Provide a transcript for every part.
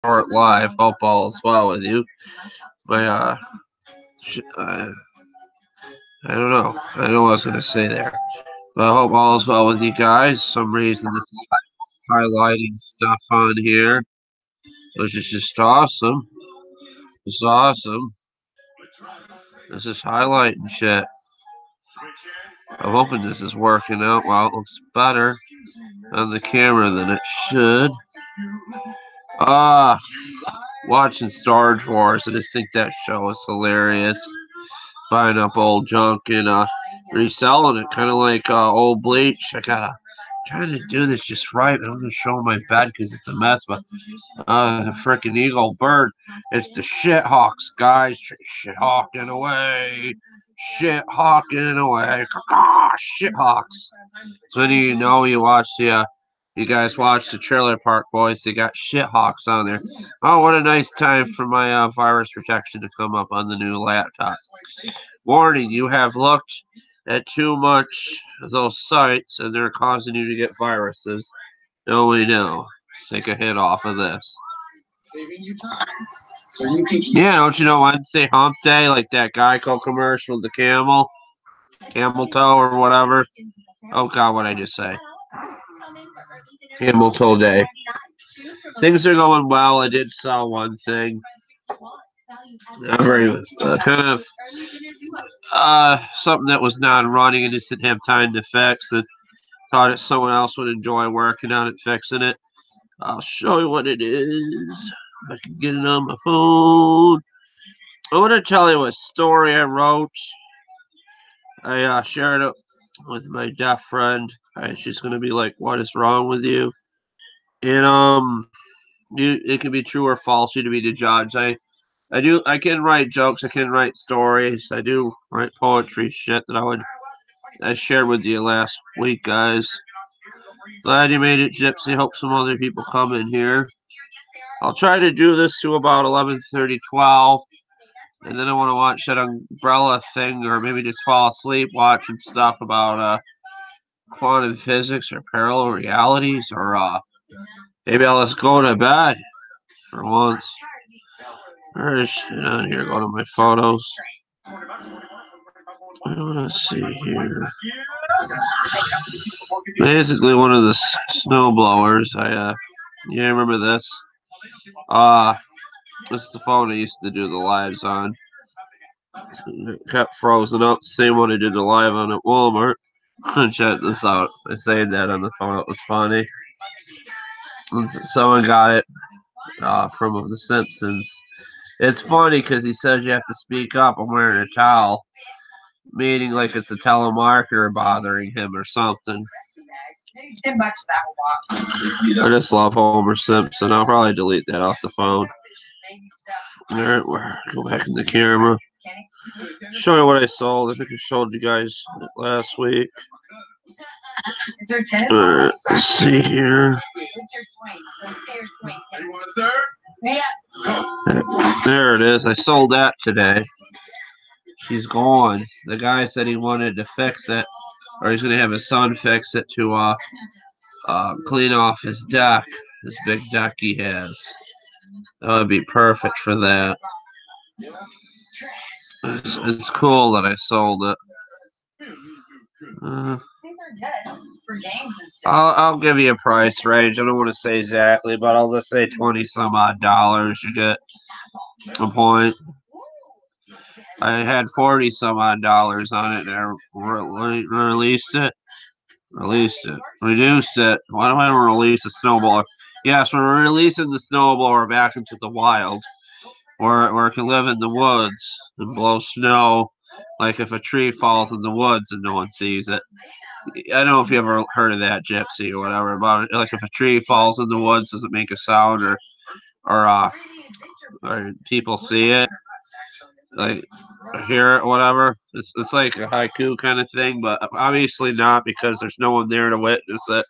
short live. Hope all is well with you. My I don't know. I don't know what I was gonna say there, but I hope all is well with you guys. For some reason this is highlighting stuff on here, which is just awesome. It's awesome. This is highlighting shit. I'm hoping this is working out well. It looks better on the camera than it should. Watching Star Wars. I just think that show is hilarious. Buying up old junk and reselling it, kind of like old Bleach. I gotta trying to do this just right. I'm gonna show my bed because it's a mess. But the freaking eagle bird. It's the shit hawks, guys. Shit hawking away. Shit hawking away. Shit hawks. So when you know you watch you guys watch the Trailer Park Boys. They got shit hawks on there. Oh, what a nice time for my virus protection to come up on the new laptop. Warning: you have looked at too much of those sites, and they're causing you to get viruses. No, we know. Take a hit off of this. Saving you time. So you can keep don't you know Wednesday Hump Day, like that Geico commercial, the camel toe or whatever? Oh God, what did I just say? Camel toe day. Things are going well. I did sell one thing. Not very kind of something that was non-running and just didn't have time to fix. And thought that someone else would enjoy working on it, fixing it. I'll show you what it is. If I can get it on my phone. I want to tell you a story I wrote. I shared it with my deaf friend. She's gonna be like, "What is wrong with you?" And it can be true or false. You to be the judge. I can write jokes. I can write stories. I do write poetry shit that I shared with you last week, guys. Glad you made it, Gypsy. Hope some other people come in here. I'll try to do this to about 11:30, 12. And then I want to watch that umbrella thing, or maybe just fall asleep watching stuff about quantum physics or parallel realities, or maybe I'll just go to bed for once. Where's shit on here? Go to my photos. Let's see here. Basically, one of the snow blowers. Yeah, remember this? This is the phone I used to do the lives on. It kept frozen up. Same one I did the live on at Walmart. Check this out. I saying that on the phone. It was funny. Someone got it from The Simpsons. It's funny because he says you have to speak up. I'm wearing a towel, meaning like it's a telemarketer bothering him or something. I just love Homer Simpson. I'll probably delete that off the phone. Alright, go back in the camera. Show you what I sold. I think I showed you guys last week. Alright, let's see here. There it is. I sold that today. She's gone. The guy said he wanted to fix it, or he's going to have his son fix it to clean off his deck, this big deck he has. That would be perfect for that. It's cool that I sold it. I'll give you a price range. I don't want to say exactly, but I'll just say 20 some odd dollars. You get a point. I had 40 some odd dollars on it, and I released it. Reduced it. Why do I release the snowblower? Yes, we're releasing the snowblower back into the wild, where it can live in the woods and blow snow. Like if a tree falls in the woods and no one sees it. I don't know if you ever heard of that, Gypsy, or whatever about it. Like if a tree falls in the woods, does it make a sound, or people see it, like hear it, whatever. It's like a haiku kind of thing, but obviously not because there's no one there to witness it.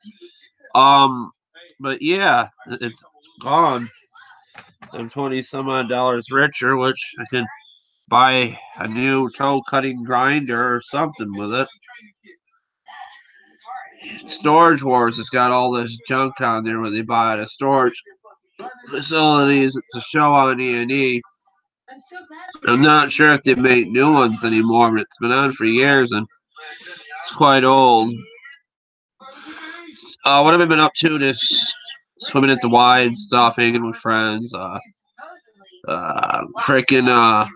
But yeah, it's gone. I'm 20 some odd dollars richer, which I can buy a new toe cutting grinder or something with it. Storage Wars has got all this junk on there when they buy it at storage. facilities. It's a show on E&E. I'm not sure if they make new ones anymore, but it's been on for years and it's quite old. What have I been up to? This swimming at the Y and stuff, hanging with friends. Freaking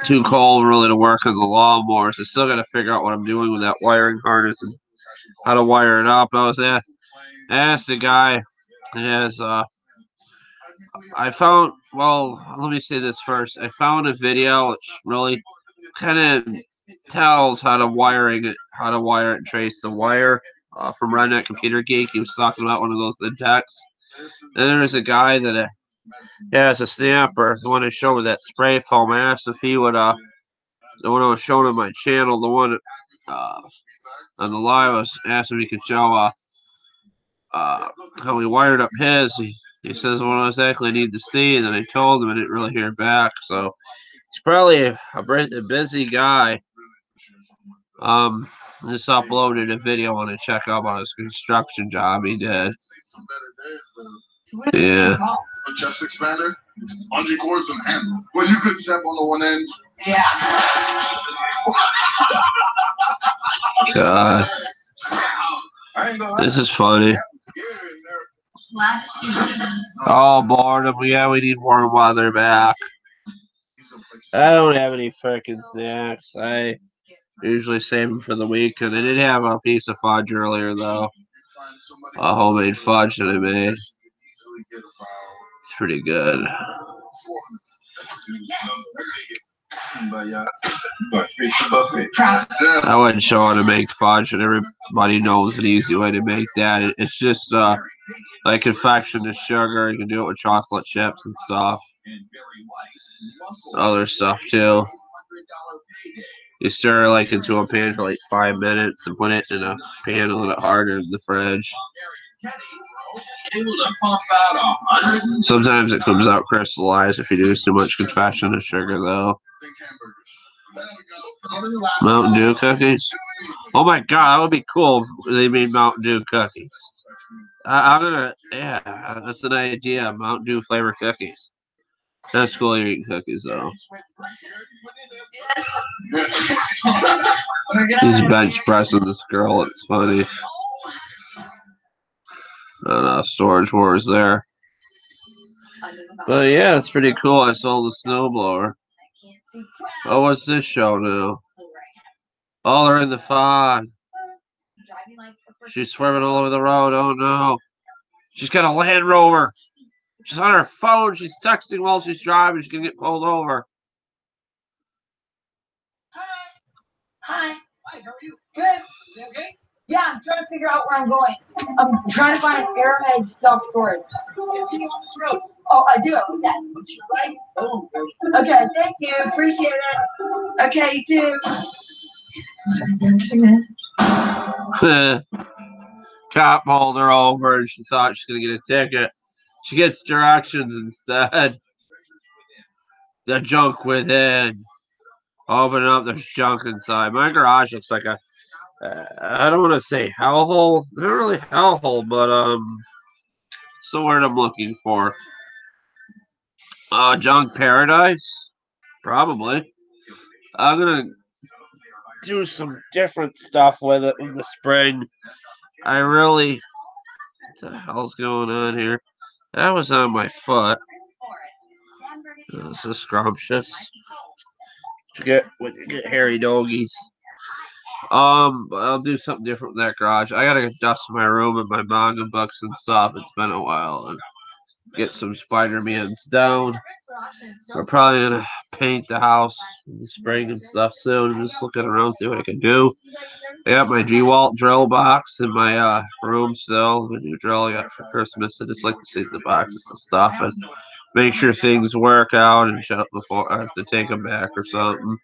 too cold really to work on the lawnmowers. I still got to figure out what I'm doing with that wiring harness and how to wire it up. I asked the guy. It has I found, well, let me say this first. I found a video which really kind of tells how to wire it and trace the wire from Redneck Computer Geek. He was talking about one of those index. And there's a guy that has a snapper, the one I showed with that spray foam. I asked if he would, the one I was showing on my channel, the one on the live, I was asking if he could show how we wired up his. He says what exactly I need to see, and then I told him I didn't really hear back. So he's probably a busy guy. Just uploaded a video on to check out about his construction job he did. Yeah. A chest expander, bungee cords and handle. Well, you could step on the one end. Yeah. God. This is funny. Oh, boredom. Yeah, we need warm weather back. I don't have any freaking snacks. I usually save them for the weekend. I did have a piece of fudge earlier, though. A homemade fudge that I made. It's pretty good. I wouldn't show how to make fudge, and everybody knows an easy way to make that. It's just like confection of sugar. You can do it with chocolate chips and stuff. Other stuff too. You stir like into a pan for like 5 minutes and put it in a pan a little harder in the fridge. Sometimes it comes out crystallized if you do too much confection of sugar, though. Mountain Dew cookies? Oh my god, that would be cool if they made Mountain Dew cookies. Yeah, that's an idea. Mountain Dew flavor cookies. That's cool eating cookies, though. He's bench pressing this girl. It's funny. Storage Wars there. But yeah, it's pretty cool. I sold the snowblower. Oh, what's this show now? Oh, they're in the fog. She's swerving all over the road. Oh no. She's got a Land Rover. She's on her phone. She's texting while she's driving. She's going to get pulled over. Hi. Hi, how are you? Good. You okay? Yeah, I'm trying to figure out where I'm going. I'm trying to find an Airhead self-storage. Continue on this road. Oh, I do it with that. What's your right? Oh, okay, thank you. Appreciate it. Okay, you too. Cop pulled her over and she thought she was going to get a ticket. She gets directions instead. The junk within. Open up, there's junk inside. My garage looks like a, I don't want to say hellhole. Not really hellhole, but it's the word I'm looking for. Junk paradise? Probably. I'm going to do some different stuff with it in the spring. I really... What the hell's going on here? That was on my foot. This is scrumptious. When you get hairy doggies. I'll do something different with that garage. I gotta dust my room and my manga books and stuff. It's been a while. And get some Spider-Mans down. We're probably gonna paint the house in the spring and stuff soon. I'm just looking around, see what I can do. I got my DeWalt drill box in my room still. The new drill I got for Christmas. I just like to see the boxes and stuff and make sure things work out and shut before I have to take them back or something.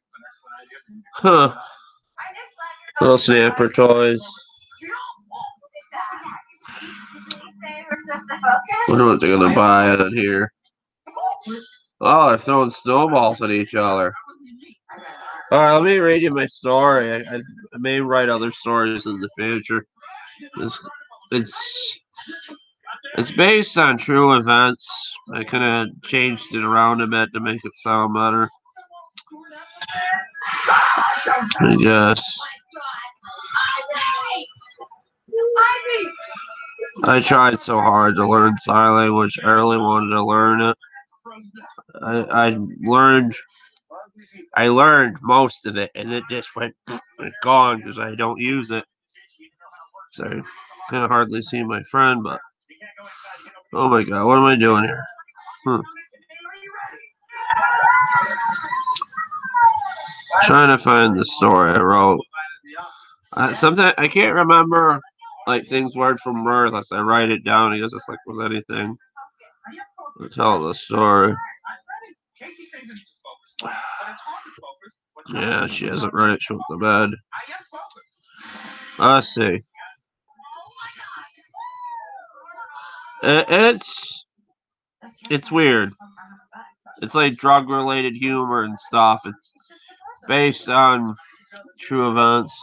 Huh. Little snapper toys. Wonder what they're gonna buy on here. Oh, they're throwing snowballs at each other. Alright, let me read you my story. I may write other stories in the future. It's based on true events. I kind of changed it around a bit to make it sound better. I guess. I tried so hard to learn sign language. I really wanted to learn it. I learned most of it, and it just went gone because I don't use it. So I can hardly see my friend, but oh my god, what am I doing here? Trying to find the story I wrote. Sometimes I can't remember like things word from word unless I write it down. I guess it's like with anything. I'll tell the story. Yeah, she hasn't read it. She went to bed. Let's see. It's weird. It's like drug-related humor and stuff. It's based on true events.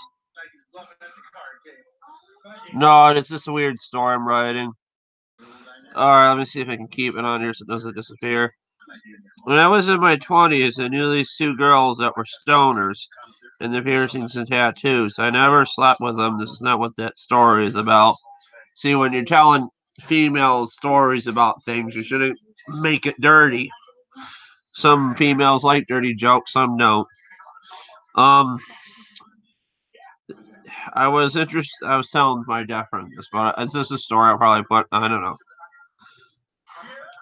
No, it's just a weird story I'm writing. Alright, let me see if I can keep it on here so it doesn't disappear. When I was in my 20s, I knew these two girls that were stoners and their piercings and tattoos. I never slept with them. This is not what that story is about. See, when you're telling females stories about things, you shouldn't make it dirty. Some females like dirty jokes, some don't. I was interested. I was telling my deaf friend this, but it's just a story I'll probably put. I don't know.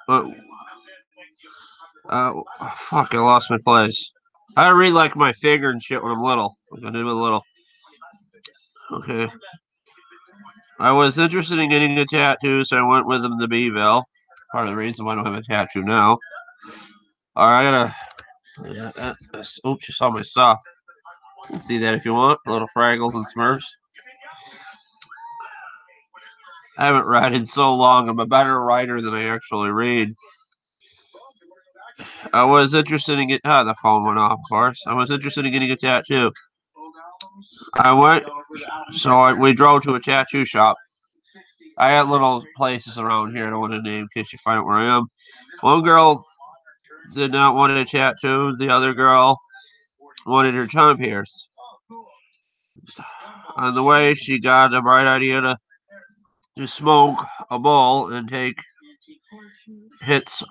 But fuck! I lost my place. I read like my finger and shit when I'm little. Like I did when little. Okay. I was interested in getting a tattoo, so I went with him to Beeville. Part of the reason why I don't have a tattoo now. Alright, I gotta. Yeah, oops, you saw my stuff. You can see that if you want. Little Fraggles and Smurfs. I haven't read in so long. I'm a better writer than I actually read. I was interested in getting. The phone went off, of course. I was interested in getting a tattoo. I went. We drove to a tattoo shop. I had little places around here I don't want to name in case you find out where I am. One girl did not want a tattoo. The other girl wanted her tongue pierced. On the way, she got a bright idea to smoke a bowl and take hits.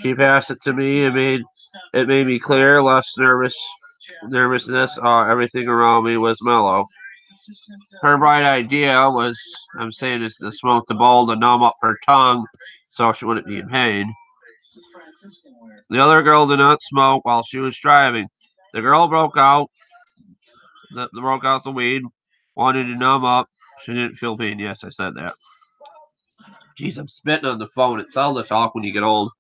She passed it to me and it made me clear, less nervousness. Everything around me was mellow. Her bright idea was, I'm saying, is to smoke the bowl to numb up her tongue so she wouldn't be in pain. The other girl did not smoke while she was driving. The girl broke out the weed, wanted to numb up. She didn't feel pain. Yes, I said that. Jeez, I'm spitting on the phone. It's hell to talk when you get old.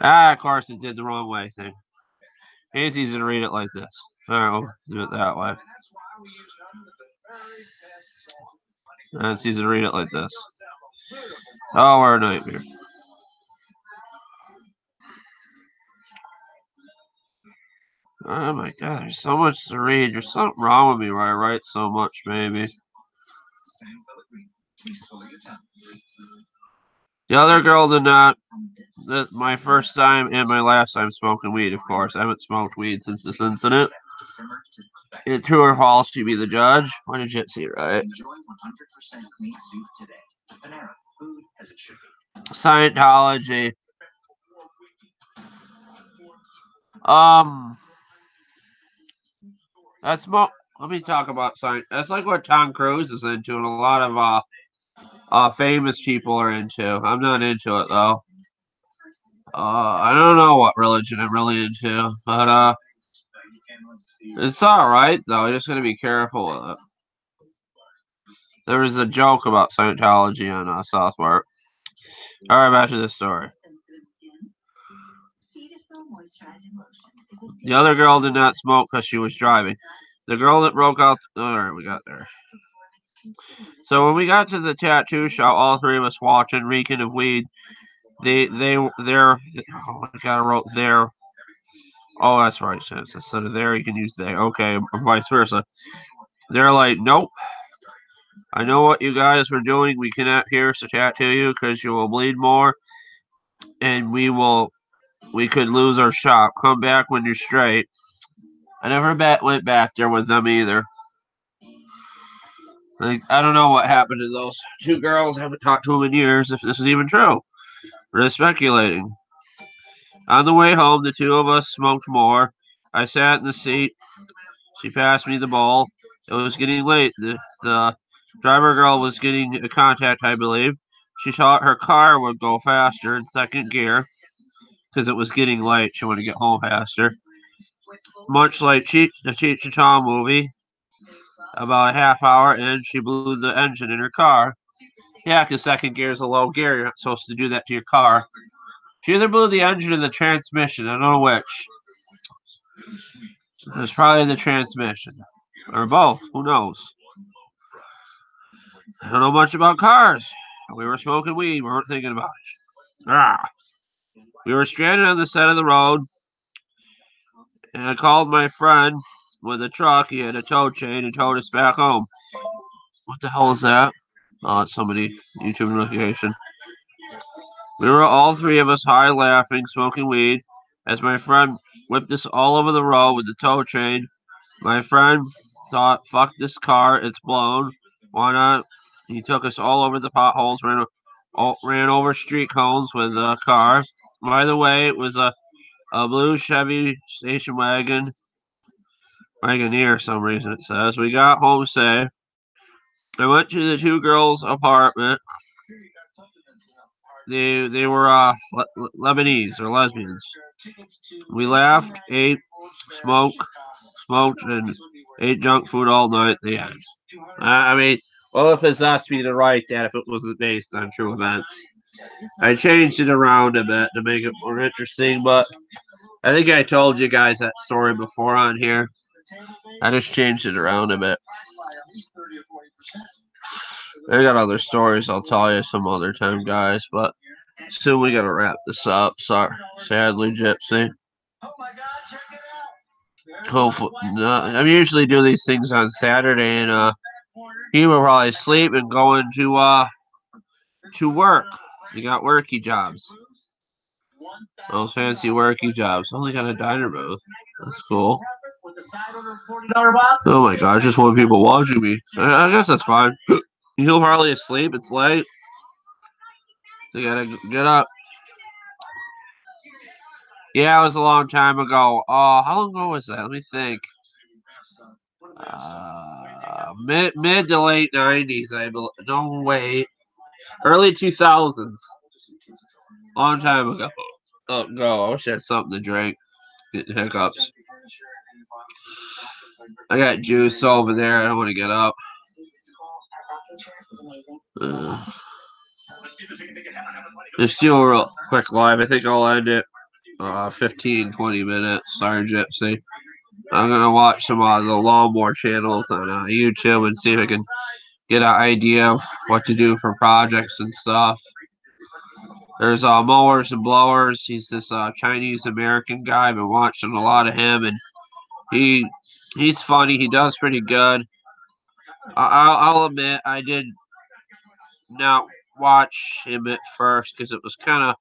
Of course it did the wrong way thing. It's easy to read it like this. Alright, we'll do it that way. It's easy to read it like this. Oh, we're a nightmare. Oh my god, there's so much to read. There's something wrong with me where I write so much, maybe. The other girl did not. My first time and my last time smoking weed, of course. I haven't smoked weed since this incident. True or false, she be the judge. What did you see, right? Scientology. That's let me talk about science. That's like what Tom Cruise is into, and a lot of famous people are into. I'm not into it though. I don't know what religion I'm really into, but it's all right though. You just gotta be careful with it. There was a joke about Scientology on South Park. All right, back to this story. The other girl did not smoke because she was driving. The girl that broke out. All right, we got there. So when we got to the tattoo shop, all three of us watching, reeking of weed. They're. Oh my god, I wrote there. Oh, that's right. So instead of there, you can use they. Okay, or vice versa. They're like, nope. I know what you guys were doing. We cannot pierce a tattoo you because you will bleed more, and we could lose our shop. Come back when you're straight. I never went back there with them either. Like, I don't know what happened to those two girls. I haven't talked to them in years, if this is even true. We're just speculating. On the way home, the two of us smoked more. I sat in the seat. She passed me the bowl. It was getting late. The driver girl was getting a contact, I believe. She thought her car would go faster in second gear because it was getting late. She wanted to get home faster. Much like the Cheech and Chong movie, about a half hour in, she blew the engine in her car. Yeah, because second gear is a low gear. You're not supposed to do that to your car. She either blew the engine or the transmission. I don't know which. It was probably the transmission. Or both. Who knows? I don't know much about cars. We were smoking weed. We weren't thinking about it. Ah. We were stranded on the side of the road, and I called my friend with a truck. He had a tow chain and towed us back home. What the hell is that? Oh, it's somebody. YouTube notification. We were all three of us high laughing, smoking weed, as my friend whipped us all over the road with the tow chain. My friend thought, fuck this car, it's blown. Why not? He took us all over the potholes, ran over street cones with the car. By the way, it was a blue Chevy station Wagoneer, some reason it says. We got home safe. I went to the two girls' apartment. They were Lebanese or lesbians. We laughed, ate, smoked, and ate junk food all night. The end. I mean, well, if it's asked me to write that if it wasn't based on true events. I changed it around a bit to make it more interesting, but I think I told you guys that story before on here. I just changed it around a bit. I got other stories I'll tell you some other time, guys, but soon we gotta wrap this up. Sorry, sadly, Gypsy. Hopefully, I usually do these things on Saturday, and he will probably sleep and going to work. You got worky jobs. Those fancy worky jobs. Only got a diner booth. That's cool. Oh my gosh, just want people watching me. I guess that's fine. He'll probably asleep. It's late. You gotta get up. Yeah, it was a long time ago. How long ago was that? Let me think. Mid to late 90s, I believe. No, wait. Early 2000s. Long time ago. Oh, no, I wish I had something to drink. Getting hiccups. I got juice over there. I don't want to get up. Just do a real quick live. I think I'll end it 15, 20 minutes. Sorry, Gypsy. I'm going to watch some of the lawnmower channels on YouTube and see if I can get an idea of what to do for projects and stuff. There's mowers and blowers. He's this Chinese American guy. I've been watching a lot of him, and he's funny. He does pretty good. I'll admit I did not watch him at first because it was kind of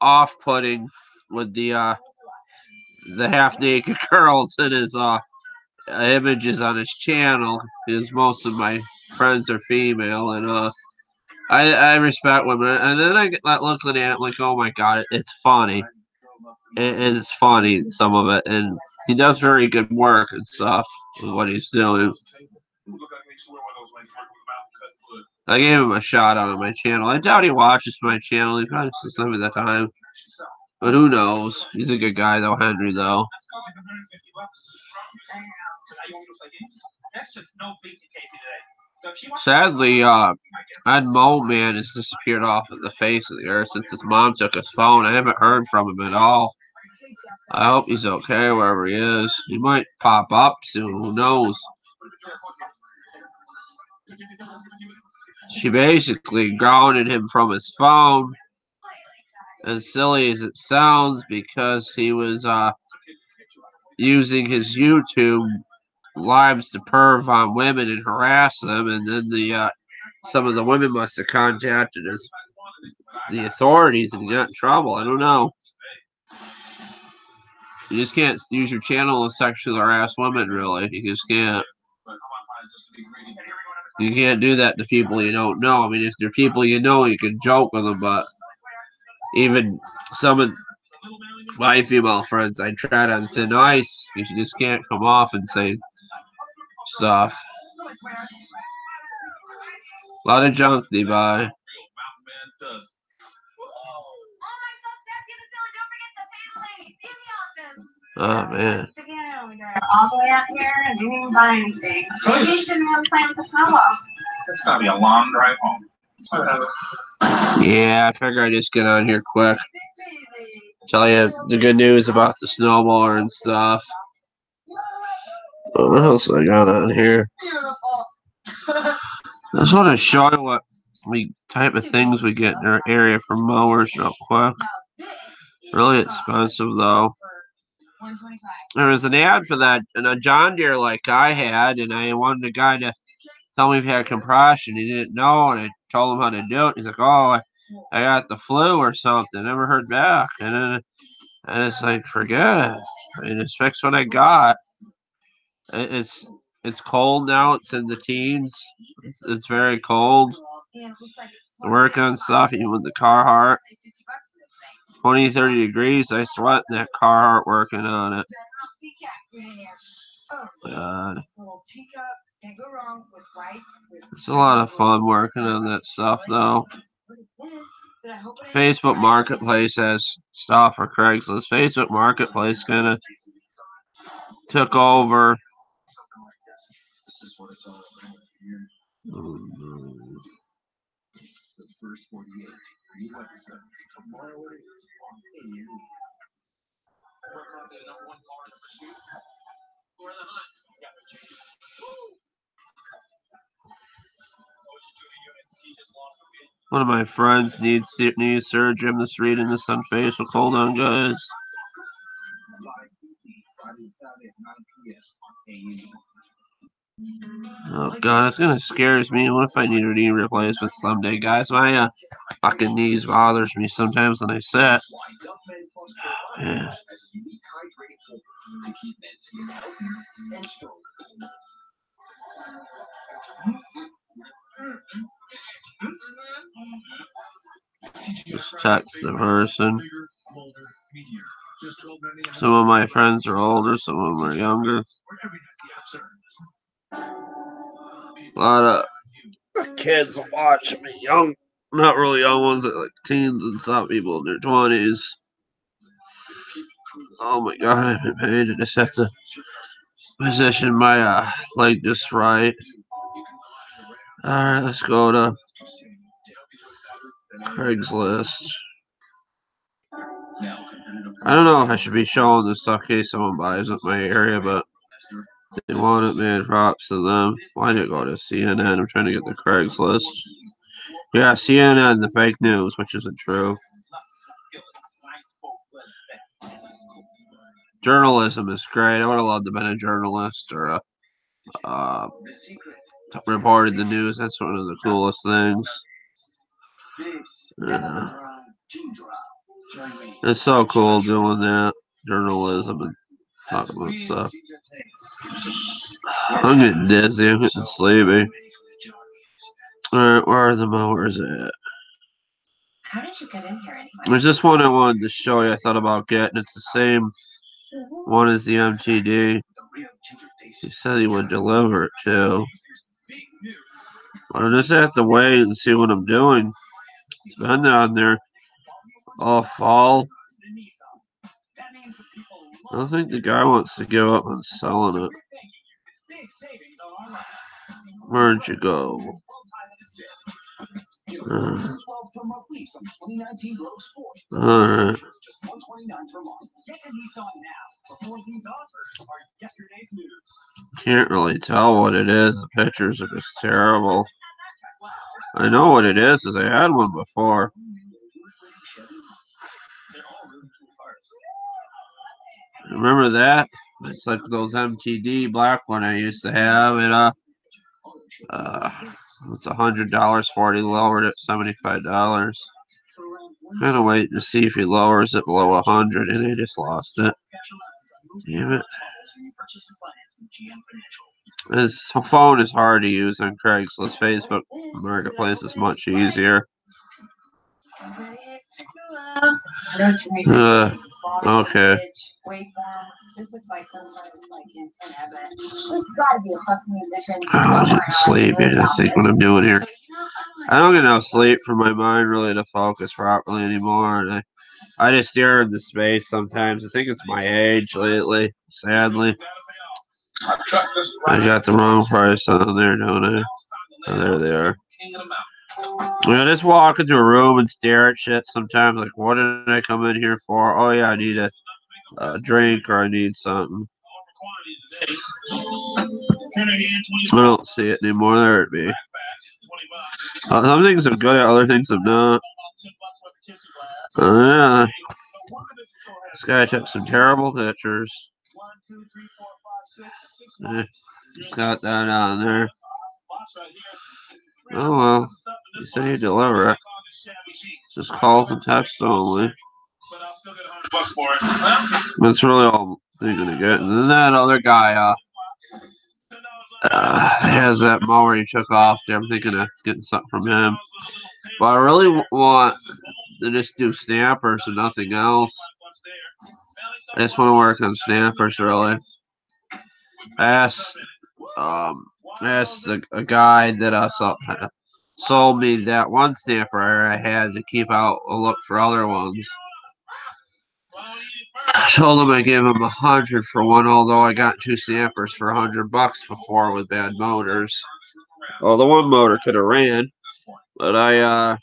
off-putting with the half-naked girls in his images on his channel, because most of my friends are female, and I respect women, and then I get looking at it like, oh my god, it's funny. It's funny, some of it, and he does very good work and stuff with what he's doing. I gave him a shout out on my channel. I doubt he watches my channel. He probably sees some of the time. But who knows? He's a good guy, though, Henry, though. Sadly, Ed Mole Man has disappeared off of the face of the earth since his mom took his phone. I haven't heard from him at all. I hope he's okay wherever he is. He might pop up soon. Who knows? She basically grounded him from his phone. As silly as it sounds, because he was using his YouTube lives to perv on women and harass them, and then the some of the women must have contacted the authorities and got in trouble. I don't know. You just can't use your channel to sexually harass women, really. You just can't. You can't do that to people you don't know. I mean, if they're people you know, you can joke with them, but even some of my female friends, I tread on thin ice. You just can't come off and say stuff. A lot of junk they buy. Oh, man. All the way out here and didn't even buy anything. Maybe you shouldn't really play with the snowball. It's gonna be a long drive home. Yeah, I figure I just get on here quick. Tell you the good news about the snowblower and stuff. What else I got on here? I just want to show you what type of things we get in our area for mowers real quick. Really expensive though. There was an ad for that in a John Deere like I had, and I wanted the guy to tell me if he had compression. He didn't know, and I told him how to do it. He's like, "Oh, I got the flu or something." Never heard back, and then it's like, forget it. I just fixed what I got. It's cold now. It's in the teens. It's very cold. Work on stuff, even with the Carhartt. 20, 30 degrees. I sweat in that Carhartt working on it. God. It's a lot of fun working on that stuff, though. Facebook Marketplace has stuff for Craigslist. Facebook Marketplace kind of took over. One of my friends needs surgery. I'm just reading this on Facebook. Hold on, guys. Oh god, it's gonna scares me. What if I need a knee replacement someday, guys? My fucking knees bothers me sometimes when I sit. Yeah. Just text the person. Some of my friends are older, some of them are younger. A lot of kids watch me, young, not really young ones, like teens and some people in their 20s. Oh my god, I'm in pain. I just have to position my leg just right. Alright, let's go to Craigslist. I don't know if I should be showing this stuff in case someone buys it in my area, but they want it, man. Props to them. Why did it go to CNN? I'm trying to get the Craigslist. Yeah, CNN, the fake news, which isn't true. Journalism is great. I would have loved to have been a journalist or reported the news. That's one of the coolest things. It's so cool doing that, journalism and talking about stuff. I'm getting dizzy. I'm getting sleepy. Alright, where are the mowers at? How did you get in here anyway? There's this one I wanted to show you. I thought about getting. It's the same one as the MTD. He said he would deliver it too. But I just have to wait and see what I'm doing. It's been down there all fall. I don't think the guy wants to give up on selling it. Where'd you go? Alright. Can't really tell what it is. The pictures are just terrible. I know what it is I had one before. Remember that? It's like those MTD black one I used to have. And It's $100 for it. He lowered it $75. Kind of waiting to see if he lowers it below 100, and he just lost it. Damn it. His phone is hard to use on Craigslist. Facebook Marketplace is much easier. Okay. I'm getting sleepy. I think what I'm doing here. I don't get enough sleep for my mind really to focus properly anymore, and I just stare into space sometimes. I think it's my age lately, sadly. I got the wrong price on there, don't I? Oh, there they are. I just walk into a room and stare at shit sometimes. Like, what did I come in here for? Oh, yeah, I need a drink or I need something. I don't see it anymore. There it be. Some things are good at, other things are not. Yeah. This guy took some terrible pictures. Just got that on there. Oh well. You said you deliver it. Just calls and text only. That's really all they're gonna get. And then that other guy has that mower he took off there. I'm thinking of getting something from him. But I really want to just do snappers and nothing else. I just want to work on snappers really. I asked a guy that sold me that one snapper I had to keep out a look for other ones. I told him I gave him 100 for one, although I got two snappers for $100 before with bad motors. Well, the one motor could have ran, but I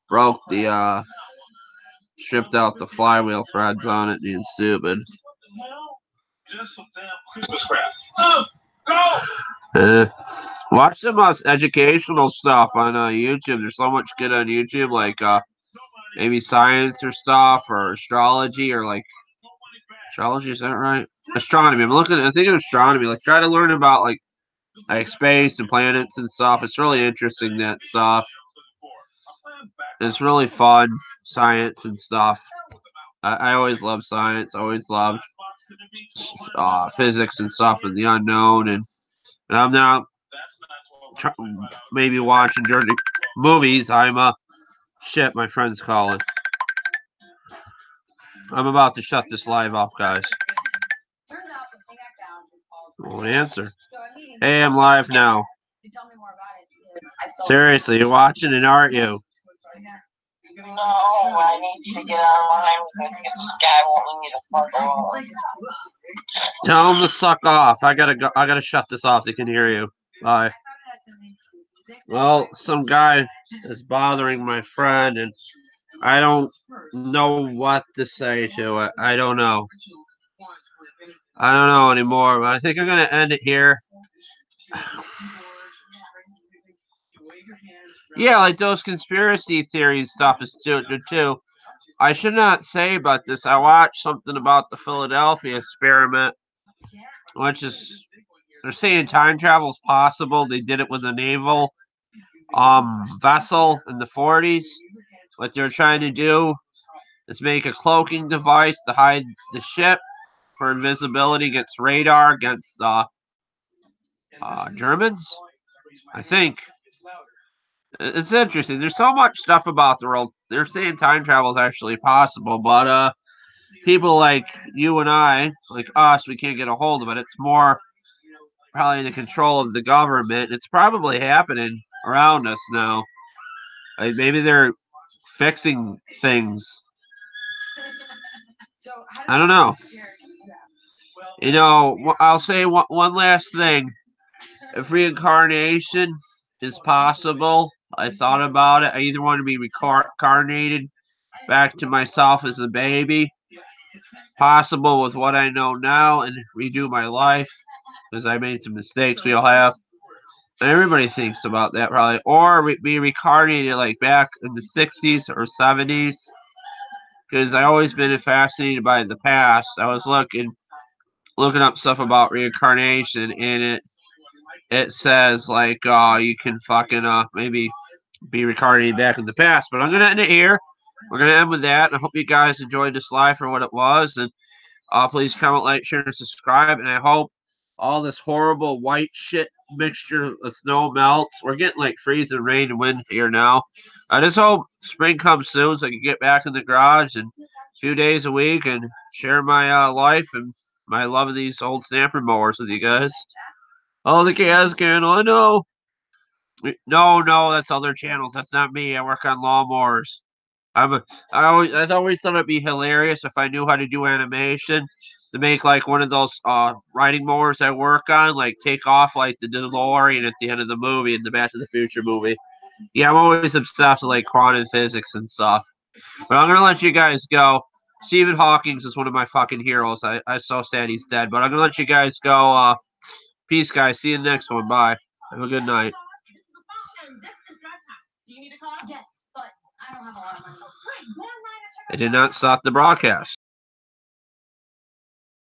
broke the stripped out the flywheel threads on it, being stupid. Watch some educational stuff on YouTube. There's so much good on YouTube, like maybe science or stuff, or astrology, or like astrology. Is that right? Astronomy. I'm thinking astronomy. Like try to learn about like space and planets and stuff. It's really interesting, that stuff. It's really fun, science and stuff. I always love science. Always loved physics and stuff and the unknown. And I'm now maybe watching during the movies. Shit, my friend's calling. I'm about to shut this live off, guys. Won't answer. Hey, I'm live now. Seriously, you're watching it, aren't you? No, I need to get online. This guy won't leave me to fuck off. Tell him to suck off. I gotta go. I gotta shut this off. They can hear you. Bye. Well, some guy is bothering my friend, and I don't know what to say to it. I don't know. I don't know anymore, but I think I'm gonna end it here. Yeah, like those conspiracy theories stuff is too. I should not say about this. I watched something about the Philadelphia experiment, which is they're saying time travel is possible. They did it with a naval vessel in the 40s. What they're trying to do is make a cloaking device to hide the ship for invisibility against radar against the Germans, I think. It's interesting. There's so much stuff about the world. They're saying time travel is actually possible, but people like you and I, like us, we can't get a hold of it. It's more probably in the control of the government. It's probably happening around us now. Like maybe they're fixing things. I don't know. You know, I'll say one last thing. If reincarnation is possible, I thought about it. I either want to be reincarnated back to myself as a baby, possible with what I know now, and redo my life because I made some mistakes. We all have. Everybody thinks about that probably, or be reincarnated like back in the 60s or 70s. Because I always been fascinated by the past. I was looking up stuff about reincarnation, and it says like you can fucking maybe be recording back in the past. But I'm gonna end it here. We're gonna end with that. And I hope you guys enjoyed this live for what it was. And please comment, like, share, and subscribe. And I hope all this horrible white shit mixture of snow melts. We're getting like freezing rain and wind here now. I just hope spring comes soon so I can get back in the garage and 2 days a week and share my life and my love of these old snapper mowers with you guys. Oh, the gas can. Oh, no. No, that's other channels. That's not me. I work on lawnmowers. I always thought it'd be hilarious if I knew how to do animation to make like one of those riding mowers I work on, like take off like the DeLorean at the end of the movie in the Back to the Future movie. Yeah, I'm always obsessed with like quantum physics and stuff. But I'm gonna let you guys go. Stephen Hawking is one of my fucking heroes. I'm so sad he's dead. But I'm gonna let you guys go. Peace, guys. See you in the next one. Bye. Have a good night. Yes, but I don't have a lot of money. I did not stop the broadcast.